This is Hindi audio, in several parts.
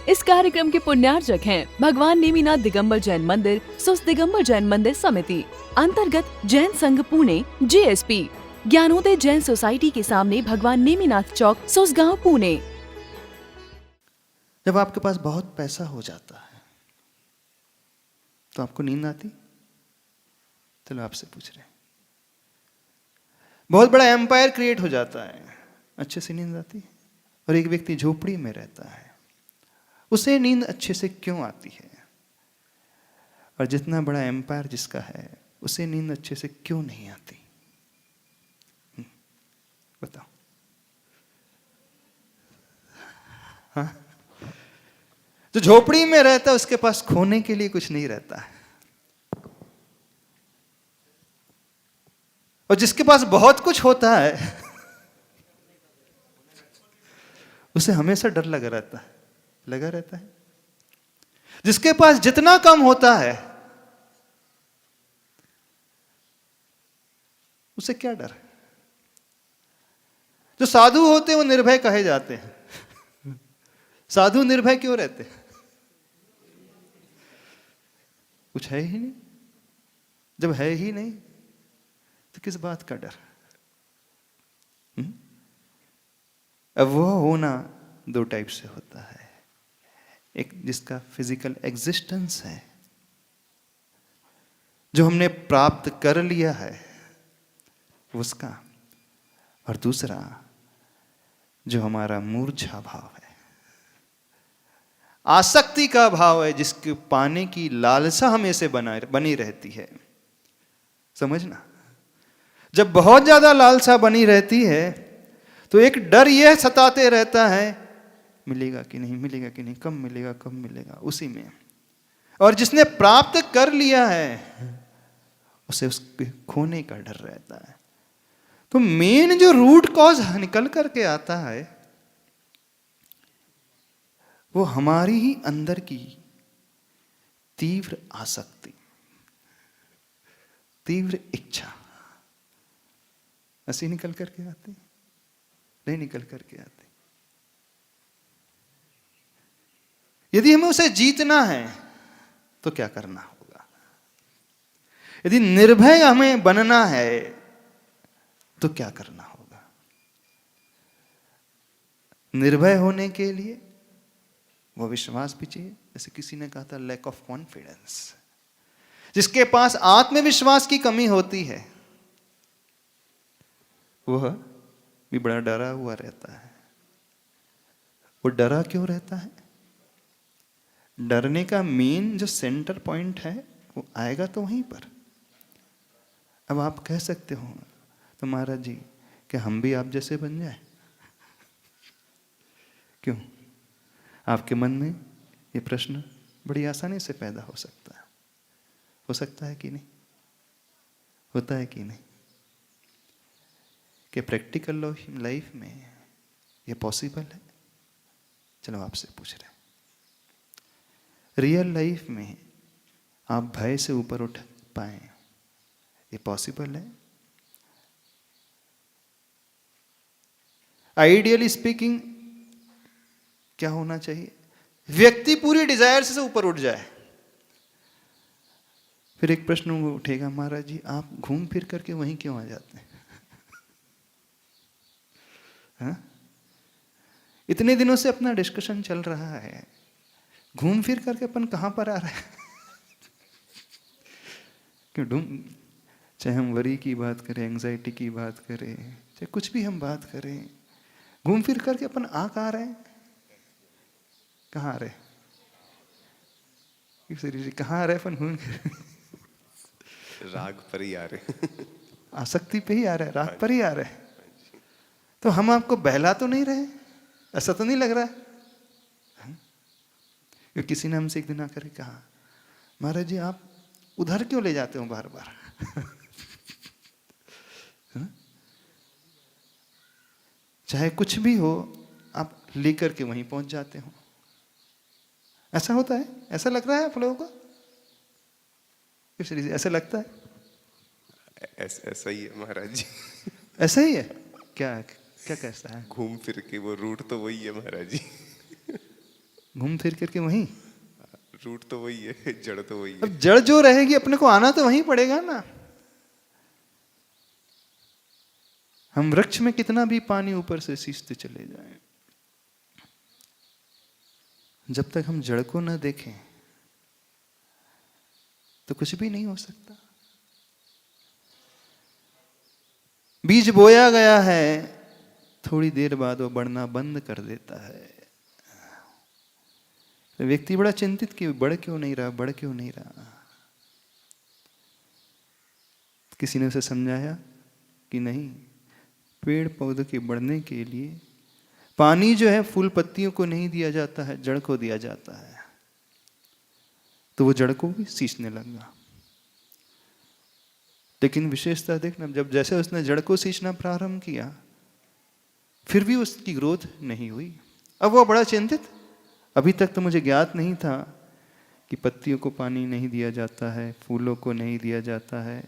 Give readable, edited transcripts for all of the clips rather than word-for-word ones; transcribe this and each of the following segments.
इस कार्यक्रम के पुण्यार्चक हैं भगवान नेमिनाथ दिगंबर जैन मंदिर, सुस दिगंबर जैन मंदिर समिति, अंतर्गत जैन संघ पुणे, JSP, ज्ञानोदय जैन सोसाइटी के सामने भगवान नेमिनाथ चौक, सुसगांव, पुणे। जब आपके पास बहुत पैसा हो जाता है तो आपको नींद आती? चलो आपसे पूछ रहे हैं। बहुत बड़ा एम्पायर क्रिएट हो जाता है, अच्छे से नींद आती है? और एक व्यक्ति झोपड़ी में रहता है, उसे नींद अच्छे से क्यों आती है? और जितना बड़ा एम्पायर जिसका है, उसे नींद अच्छे से क्यों नहीं आती? बताओ। हाँ? जो झोपड़ी में रहता है उसके पास खोने के लिए कुछ नहीं रहता है, और जिसके पास बहुत कुछ होता है उसे हमेशा डर लगा रहता है। जिसके पास जितना कम होता है उसे क्या डर है? जो साधु होते हैं वो निर्भय कहे जाते हैं। साधु निर्भय क्यों रहते हैं? कुछ है ही नहीं। जब है ही नहीं तो किस बात का डर? अब वो होना दो टाइप से होता है। एक जिसका फिजिकल एग्जिस्टेंस है, जो हमने प्राप्त कर लिया है उसका, और दूसरा जो हमारा मूर्छा भाव है, आसक्ति का भाव है, जिसके पाने की लालसा हमें से बनी रहती है। समझना, जब बहुत ज्यादा लालसा बनी रहती है तो एक डर यह सताते रहता है, मिलेगा कि नहीं, कब मिलेगा, उसी में। और जिसने प्राप्त कर लिया है उसे उसके खोने का डर रहता है। तो मेन जो रूट कॉज निकल करके आता है वो हमारी ही अंदर की तीव्र आसक्ति, तीव्र इच्छा। ऐसी निकल करके आती? नहीं निकल करके आती। यदि हमें उसे जीतना है तो क्या करना होगा? यदि निर्भय हमें बनना है तो क्या करना होगा? निर्भय होने के लिए वो विश्वास भी चाहिए। जैसे किसी ने कहा था, लैक ऑफ कॉन्फिडेंस। जिसके पास आत्मविश्वास की कमी होती है वह भी बड़ा डरा हुआ रहता है। वो डरा क्यों रहता है? डरने का मेन जो सेंटर पॉइंट है वो आएगा तो वहीं पर। अब आप कह सकते हो तो महाराज जी कि हम भी आप जैसे बन जाए? क्यों? आपके मन में ये प्रश्न बड़ी आसानी से पैदा हो सकता है। हो सकता है कि नहीं? होता है कि नहीं? कि प्रैक्टिकल लाइफ में ये पॉसिबल है? चलो आपसे पूछ रहे हैं, रियल लाइफ में आप भय से ऊपर उठ पाए, ये पॉसिबल है? आइडियली स्पीकिंग क्या होना चाहिए? व्यक्ति पूरी डिजायर से ऊपर उठ जाए। फिर एक प्रश्न उठेगा, महाराज जी आप घूम फिर करके वहीं क्यों आ जाते हैं? हाँ? इतने दिनों से अपना डिस्कशन चल रहा है, घूम फिर करके अपन कहां पर आ रहे हैं? क्यों ढूंढ? चाहे हम वरी की बात करें, एंजाइटी की बात करें, चाहे कुछ भी हम बात करें, घूम फिर करके अपन आ कहां रहे हैं? कहां आ रहे? कहां आ रहे अपन घूम? राग पर ही आ रहे। आसक्ति पे ही आ रहा है, राग पर ही आ रहे हैं। तो हम आपको बहला तो नहीं रहे? ऐसा तो नहीं लग रहा है? क्योंकि किसी ने हमसे एक दिन आकर कहा, महाराज जी आप उधर क्यों ले जाते हो बार बार? चाहे कुछ भी हो आप लेकर के वहीं पहुंच जाते हो। ऐसा होता है? ऐसा लग रहा है आप लोगों को? ऐसा लगता है? ऐसा ही है महाराज जी। ऐसा ही है क्या? क्या कैसा है? घूम फिर के वो रूट तो वही है महाराज जी। घूम फिर करके वहीं। रूट तो वही है, जड़ तो वही है। अब जड़ जो रहेगी अपने को आना तो वहीं पड़ेगा ना। हम वृक्ष में कितना भी पानी ऊपर से सींचते चले जाएं, जब तक हम जड़ को न देखें तो कुछ भी नहीं हो सकता। बीज बोया गया है, थोड़ी देर बाद वो बढ़ना बंद कर देता है। तो व्यक्ति बड़ा चिंतित कि बढ़ क्यों नहीं रहा, बढ़ क्यों नहीं रहा। किसी ने उसे समझाया कि नहीं, पेड़ पौधे के बढ़ने के लिए पानी जो है फूल पत्तियों को नहीं दिया जाता है, जड़ को दिया जाता है। तो वो जड़ को भी सींचने लगा। लेकिन विशेषता देखना, जब जैसे उसने जड़ को सींचना प्रारंभ किया, फिर भी उसकी ग्रोथ नहीं हुई। अब वो बड़ा चिंतित, अभी तक तो मुझे ज्ञात नहीं था कि पत्तियों को पानी नहीं दिया जाता है, फूलों को नहीं दिया जाता है,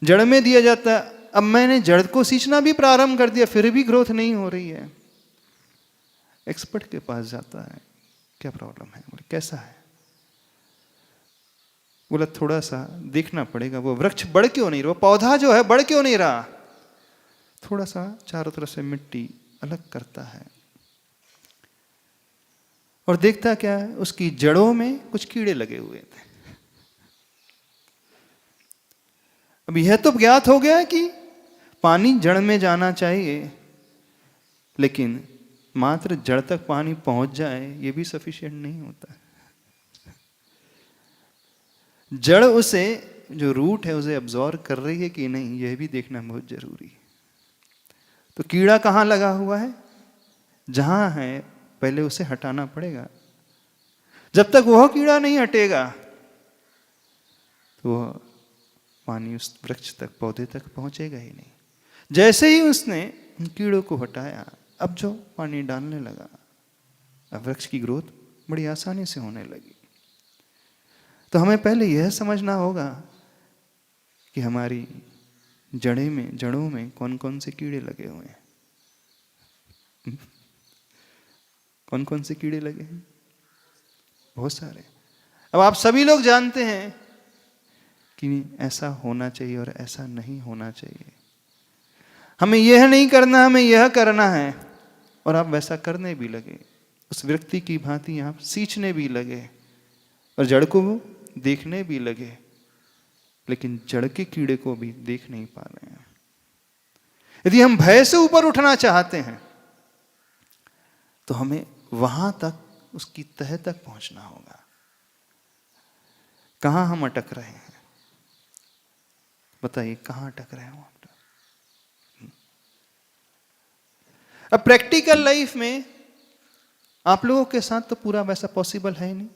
जड़ में दिया जाता है। अब मैंने जड़ को सींचना भी प्रारंभ कर दिया, फिर भी ग्रोथ नहीं हो रही है। एक्सपर्ट के पास जाता है, क्या प्रॉब्लम है? बोले कैसा है? बोला थोड़ा सा देखना पड़ेगा, वो वृक्ष बढ़ क्यों नहीं रहा, वो पौधा जो है बढ़ क्यों नहीं रहा। थोड़ा सा चारों तरफ से मिट्टी अलग करता है और देखता क्या है, उसकी जड़ों में कुछ कीड़े लगे हुए थे। अब यह तो ज्ञात हो गया कि पानी जड़ में जाना चाहिए, लेकिन मात्र जड़ तक पानी पहुंच जाए ये भी सफिशिएंट नहीं होता। जड़ उसे, जो रूट है, उसे अब्जॉर्ब कर रही है कि नहीं, यह भी देखना बहुत जरूरी है। तो कीड़ा कहाँ लगा हुआ है? जहां है पहले उसे हटाना पड़ेगा। जब तक वह कीड़ा नहीं हटेगा तो वह पानी उस वृक्ष तक, पौधे तक पहुंचेगा ही नहीं। जैसे ही उसने उन कीड़ों को हटाया, अब जो पानी डालने लगा, अब वृक्ष की ग्रोथ बड़ी आसानी से होने लगी। तो हमें पहले यह समझना होगा कि हमारी जड़ों में कौन कौन से कीड़े लगे हुए हैं। कौन कौन से कीड़े लगे हैं? बहुत सारे। अब आप सभी लोग जानते हैं कि ऐसा होना चाहिए और ऐसा नहीं होना चाहिए, हमें यह नहीं करना, हमें यह करना है, और आप वैसा करने भी लगे, उस व्यक्ति की भांति आप सींचने भी लगे और जड़ को देखने भी लगे, लेकिन जड़ के कीड़े को भी देख नहीं पा रहे हैं। यदि हम भय से ऊपर उठना चाहते हैं तो हमें वहां तक, उसकी तह तक पहुंचना होगा। कहां हम अटक रहे हैं? बताइए, कहां अटक रहे हो आप? अब प्रैक्टिकल लाइफ में आप लोगों के साथ तो पूरा वैसा पॉसिबल है ही नहीं।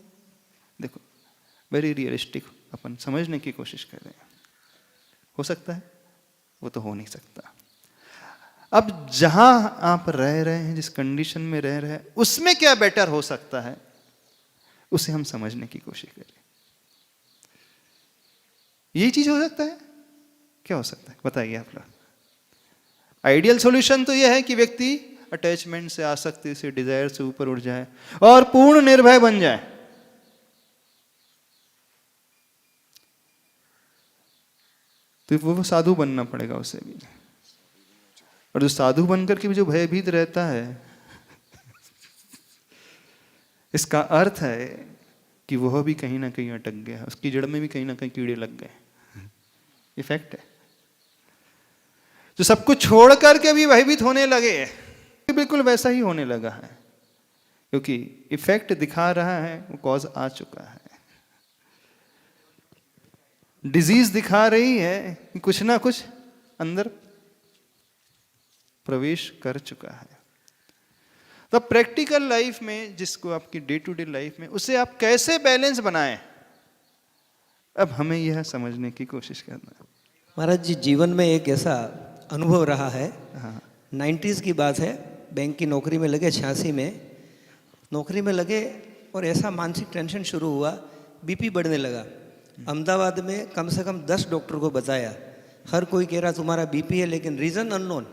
देखो, वेरी रियलिस्टिक अपन समझने की कोशिश कर रहे हैं। हो सकता है? वो तो हो नहीं सकता। अब जहां आप रह रहे हैं, जिस कंडीशन में रह रहे हैं, उसमें क्या बेटर हो सकता है, उसे हम समझने की कोशिश करें। यही चीज हो सकता है? क्या हो सकता है बताइए आप लोग। आइडियल सॉल्यूशन तो यह है कि व्यक्ति अटैचमेंट से, आसक्ति से, डिजायर से ऊपर उठ जाए और पूर्ण निर्भय बन जाए। तो वो साधु बनना पड़ेगा उसे भी। और जो साधु बनकर के भी जो भयभीत रहता है, इसका अर्थ है कि वह भी कहीं ना कहीं अटक गया, उसकी जड़ में भी कहीं ना कहीं कीड़े लग गए। ये फैक्ट है। जो सब कुछ छोड़ करके भी भयभीत होने लगे, बिल्कुल वैसा ही होने लगा है, क्योंकि इफेक्ट दिखा रहा है, वो कॉज आ चुका है। डिजीज दिखा रही है कि कुछ ना कुछ अंदर प्रवेश कर चुका है। तो प्रैक्टिकल लाइफ में, जिसको आपकी डे टू डे लाइफ में, उसे आप कैसे बैलेंस बनाएं, अब हमें यह समझने की कोशिश करना है। महाराज जी, जीवन में एक ऐसा अनुभव रहा है, हाँ 90s की बात है, बैंक की नौकरी में लगे, 86 में नौकरी में लगे, और ऐसा मानसिक टेंशन शुरू हुआ, बीपी बढ़ने लगा। अहमदाबाद में कम से कम 10 डॉक्टर को बताया, हर कोई कह रहा तुम्हारा बीपी है, लेकिन रीज़न अननोन,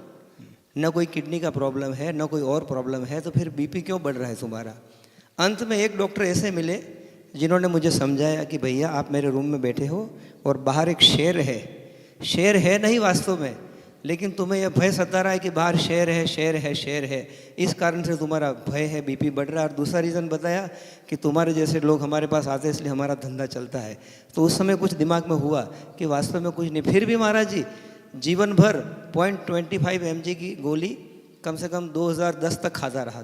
न कोई किडनी का प्रॉब्लम है, न कोई और प्रॉब्लम है, तो फिर बीपी क्यों बढ़ रहा है तुम्हारा। अंत में एक डॉक्टर ऐसे मिले जिन्होंने मुझे समझाया कि भैया आप मेरे रूम में बैठे हो और बाहर एक शेर है। शेर है नहीं वास्तव में, लेकिन तुम्हें यह भय सता रहा है कि बाहर शेर है, शेर है, शेर है, इस कारण से तुम्हारा भय है, बीपी बढ़ रहा है। और दूसरा रीज़न बताया कि तुम्हारे जैसे लोग हमारे पास आते हैं इसलिए हमारा धंधा चलता है। तो उस समय कुछ दिमाग में हुआ कि वास्तव में कुछ नहीं। फिर भी महाराज जी जीवन भर 0.25 mg की गोली कम से कम 2010 तक खाता रहा,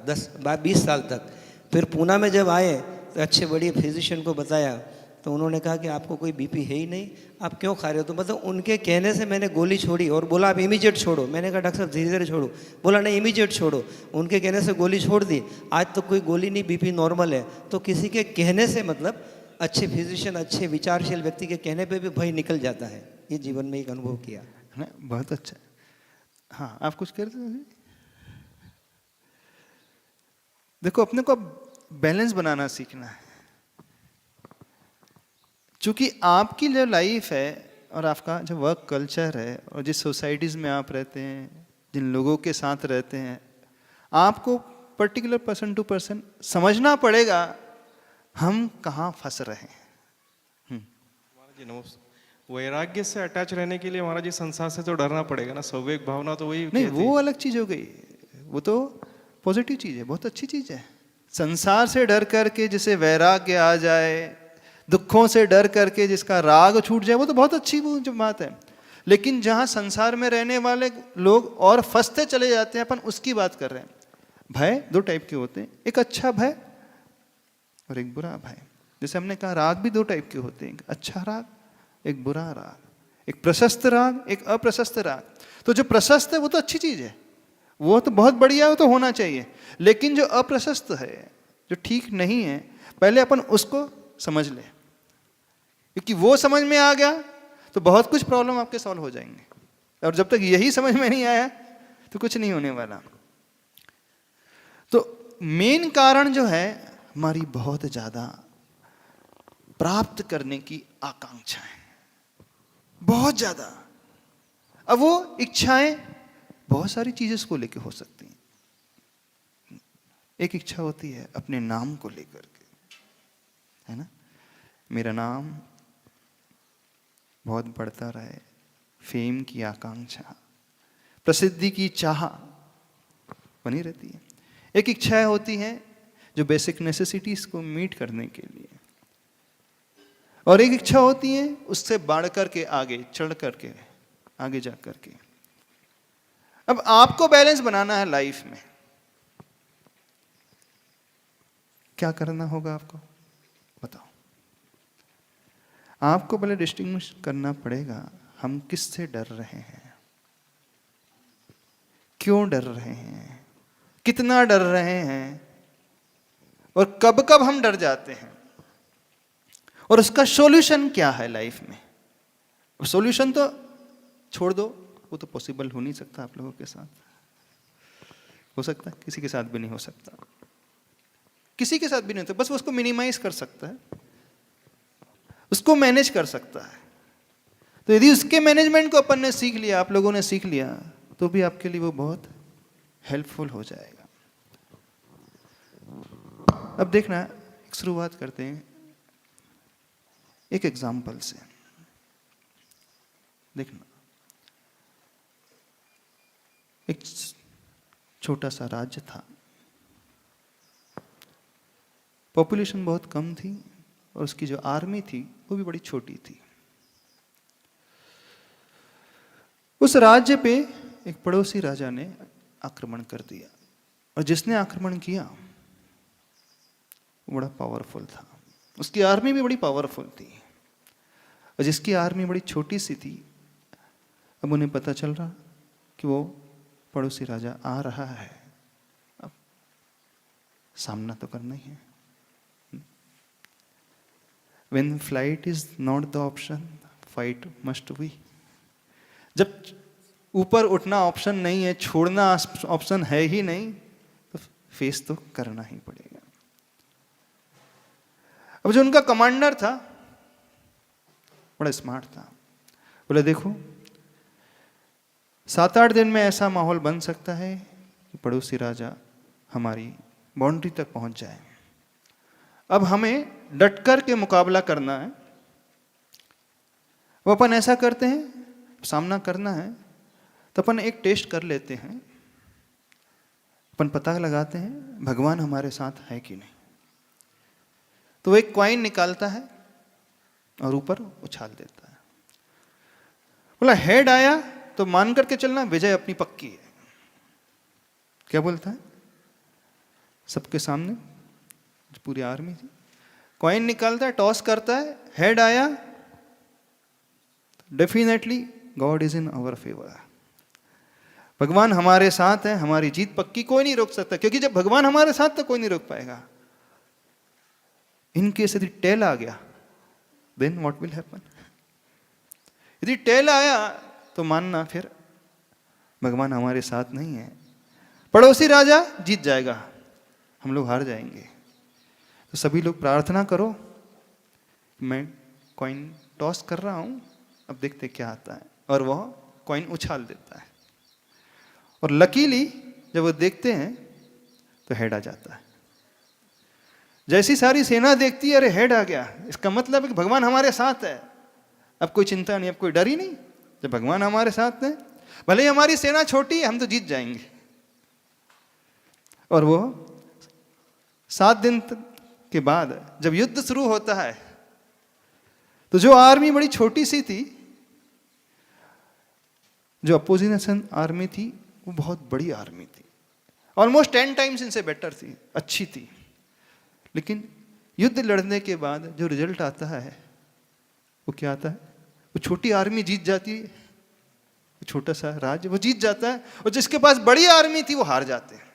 20 साल तक। फिर पूना में जब आए तो अच्छे बड़े फिजिशियन को बताया तो उन्होंने कहा कि आपको कोई बीपी है ही नहीं, आप क्यों खा रहे हो? तो मतलब उनके कहने से मैंने गोली छोड़ी और बोला आप इमीडिएट छोड़ो। मैंने कहा डॉक्टर साहब धीरे धीरे छोड़ो। बोला नहीं इमीडिएट छोड़ो। उनके कहने से गोली छोड़ दी। आज तो कोई गोली नहीं, बीपी नॉर्मल है। तो किसी के कहने से मतलब अच्छे फिजिशियन, अच्छे विचारशील व्यक्ति के कहने पे भी भय निकल जाता है। ये जीवन में एक अनुभव किया है ना, बहुत अच्छा। हाँ, आप कुछ करते हैं? देखो, अपने को बैलेंस बनाना सीखना है। क्योंकि आपकी जो लाइफ है और आपका जो वर्क कल्चर है और जिस सोसाइटीज़ में आप रहते हैं, जिन लोगों के साथ रहते हैं, आपको पर्टिकुलर पर्सन टू पर्सन समझना पड़ेगा हम कहाँ फंस रहे हैं। महाराज जी नमस्ते। वैराग्य से अटैच रहने के लिए महाराज जी संसार से तो डरना पड़ेगा ना, संवेग भावना तो वही नहीं, वो अलग चीज़ हो गई। वो तो पॉजिटिव चीज़ है, बहुत अच्छी चीज़ है। संसार से डर करके जिसे वैराग्य आ जाए, दुखों से डर करके जिसका राग छूट जाए, वो तो बहुत अच्छी जो बात है। लेकिन जहाँ संसार में रहने वाले लोग और फंसते चले जाते हैं, अपन उसकी बात कर रहे हैं। भय दो टाइप के होते हैं, एक अच्छा भय और एक बुरा भय। जैसे हमने कहा राग भी दो टाइप के होते हैं, एक अच्छा राग, एक बुरा राग, एक प्रशस्त राग, एक अप्रशस्त राग। तो जो प्रशस्त है वो तो अच्छी चीज़ है, वो तो बहुत बढ़िया है, वो तो होना चाहिए। लेकिन जो अप्रशस्त है, जो ठीक नहीं है, पहले अपन उसको समझ लें, क्योंकि वो समझ में आ गया तो बहुत कुछ प्रॉब्लम आपके सॉल्व हो जाएंगे। और जब तक यही समझ में नहीं आया तो कुछ नहीं होने वाला। तो मेन कारण जो है हमारी बहुत ज्यादा प्राप्त करने की आकांक्षा है, बहुत ज्यादा। अब वो इच्छाएं बहुत सारी चीजें को लेकर हो सकती हैं। एक इच्छा होती है अपने नाम को लेकर के, है ना, मेरा नाम बहुत बढ़ता रहे, फेम की आकांक्षा, प्रसिद्धि की चाह बनी रहती है। एक इच्छाएं होती हैं जो बेसिक नेसेसिटीज को मीट करने के लिए, और एक इच्छा होती है उससे बढ़ करके आगे चढ़ करके आगे जा करके। अब आपको बैलेंस बनाना है लाइफ में, क्या करना होगा आपको बताओ। आपको पहले डिस्टिंग्विश करना पड़ेगा हम किससे डर रहे हैं, क्यों डर रहे हैं, कितना डर रहे हैं, और कब कब हम डर जाते हैं, और उसका सॉल्यूशन क्या है लाइफ में। और सॉल्यूशन तो छोड़ दो, वो तो पॉसिबल हो नहीं सकता आप लोगों के साथ। हो सकता है, किसी के साथ भी नहीं हो सकता, किसी के साथ भी नहीं होता। बस वो उसको मिनिमाइज कर सकता है, उसको मैनेज कर सकता है। तो यदि उसके मैनेजमेंट को अपन ने सीख लिया, आप लोगों ने सीख लिया, तो भी आपके लिए वो बहुत हेल्पफुल हो जाएगा। अब देखना, एक शुरुआत करते हैं एक एग्जाम्पल से। देखना, एक छोटा सा राज्य था, पॉपुलेशन बहुत कम थी, और उसकी जो आर्मी थी वो भी बड़ी छोटी थी। उस राज्य पे एक पड़ोसी राजा ने आक्रमण कर दिया, और जिसने आक्रमण किया वो बड़ा पावरफुल था, उसकी आर्मी भी बड़ी पावरफुल थी। और जिसकी आर्मी बड़ी छोटी सी थी, अब उन्हें पता चल रहा कि वो पड़ोसी राजा आ रहा है, अब सामना तो करना ही है। When flight is not the option, fight must be. जब ऊपर उठना ऑप्शन नहीं है, छोड़ना ऑप्शन है ही नहीं, तो फेस तो करना ही पड़ेगा। अब जो उनका कमांडर था बड़ा स्मार्ट था, बोले देखो 7-8 दिन में ऐसा माहौल बन सकता है कि पड़ोसी राजा हमारी बाउंड्री तक पहुंच जाए, अब हमें डट कर के मुकाबला करना है। वो अपन ऐसा करते हैं, सामना करना है तो अपन एक टेस्ट कर लेते हैं, अपन पता लगाते हैं भगवान हमारे साथ है कि नहीं। तो वो एक कॉइन निकालता है और ऊपर उछाल देता है। बोला हेड आया तो मान करके चलना विजय अपनी पक्की है। क्या बोलता है? सबके सामने पूरी आर्मी थी, कॉइन निकालता है, टॉस करता है, हेड आया, definitely God is in our favour. भगवान हमारे साथ है, हमारी जीत पक्की, कोई नहीं रोक सकता, क्योंकि जब भगवान हमारे साथ तो कोई नहीं रोक पाएगा। इनकेस यदि टेल आ गया देन व्हाट विल हैपन? यदि टेल आया तो मानना फिर भगवान हमारे साथ नहीं है, पड़ोसी राजा जीत जाएगा, हम लोग हार जाएंगे। तो सभी लोग प्रार्थना करो, मैं कॉइन टॉस कर रहा हूं, अब देखते क्या आता है। और वह कॉइन उछाल देता है और लकीली जब वो देखते हैं तो हेड आ जाता है। जैसी सारी सेना देखती है अरे हेड आ गया, इसका मतलब है कि भगवान हमारे साथ है, अब कोई चिंता नहीं, अब कोई डर ही नहीं। जब भगवान हमारे साथ है, भले ही हमारी सेना छोटी है, हम तो जीत जाएंगे। और वो 7 दिन के बाद जब युद्ध शुरू होता है तो जो आर्मी बड़ी छोटी सी थी, जो अपोजिशन आर्मी थी, वो बहुत बड़ी आर्मी थी, ऑलमोस्ट 10 टाइम्स इनसे बेटर थी, अच्छी थी। लेकिन युद्ध लड़ने के बाद जो रिजल्ट आता है वो क्या आता है? वो छोटी आर्मी जीत जाती है, वो छोटा सा राज्य वो जीत जाता है, और जिसके पास बड़ी आर्मी थी वो हार जाते हैं।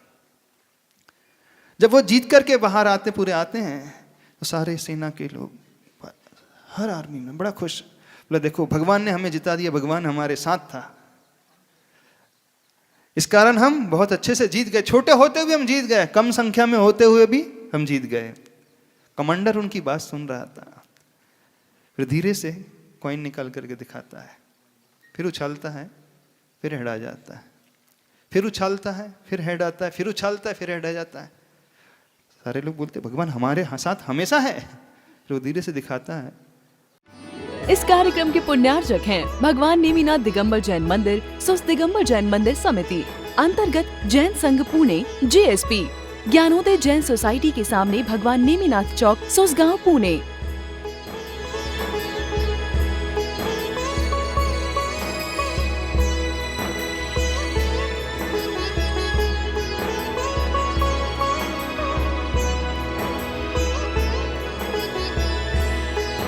जब वो जीत करके बाहर आते पूरे आते हैं तो सारे सेना के लोग हर आर्मी में बड़ा खुश, बोला देखो भगवान ने हमें जिता दिया, भगवान हमारे साथ था, इस कारण हम बहुत अच्छे से जीत गए। छोटे होते हुए हम जीत गए, कम संख्या में होते हुए भी हम जीत गए। कमांडर उनकी बात सुन रहा था। फिर धीरे से कॉइन निकाल करके दिखाता है, फिर उछालता है, फिर हेड आ जाता है, फिर उछालता है, फिर हेड आता है, फिर उछालता है, फिर हेड आ जाता है। सारे लोग बोलते भगवान हमारे साथ हमेशा है। फिर वो धीरे से दिखाता है। इस कार्यक्रम के पुण्यार्जक हैं भगवान नेमिनाथ दिगंबर जैन मंदिर, सुस्त दिगंबर जैन मंदिर समिति, अंतर्गत जैन संघ पुणे, JSP, ज्ञानोदय जैन सोसाइटी के सामने भगवान नेमिनाथ चौक, सुसगांव, पुणे।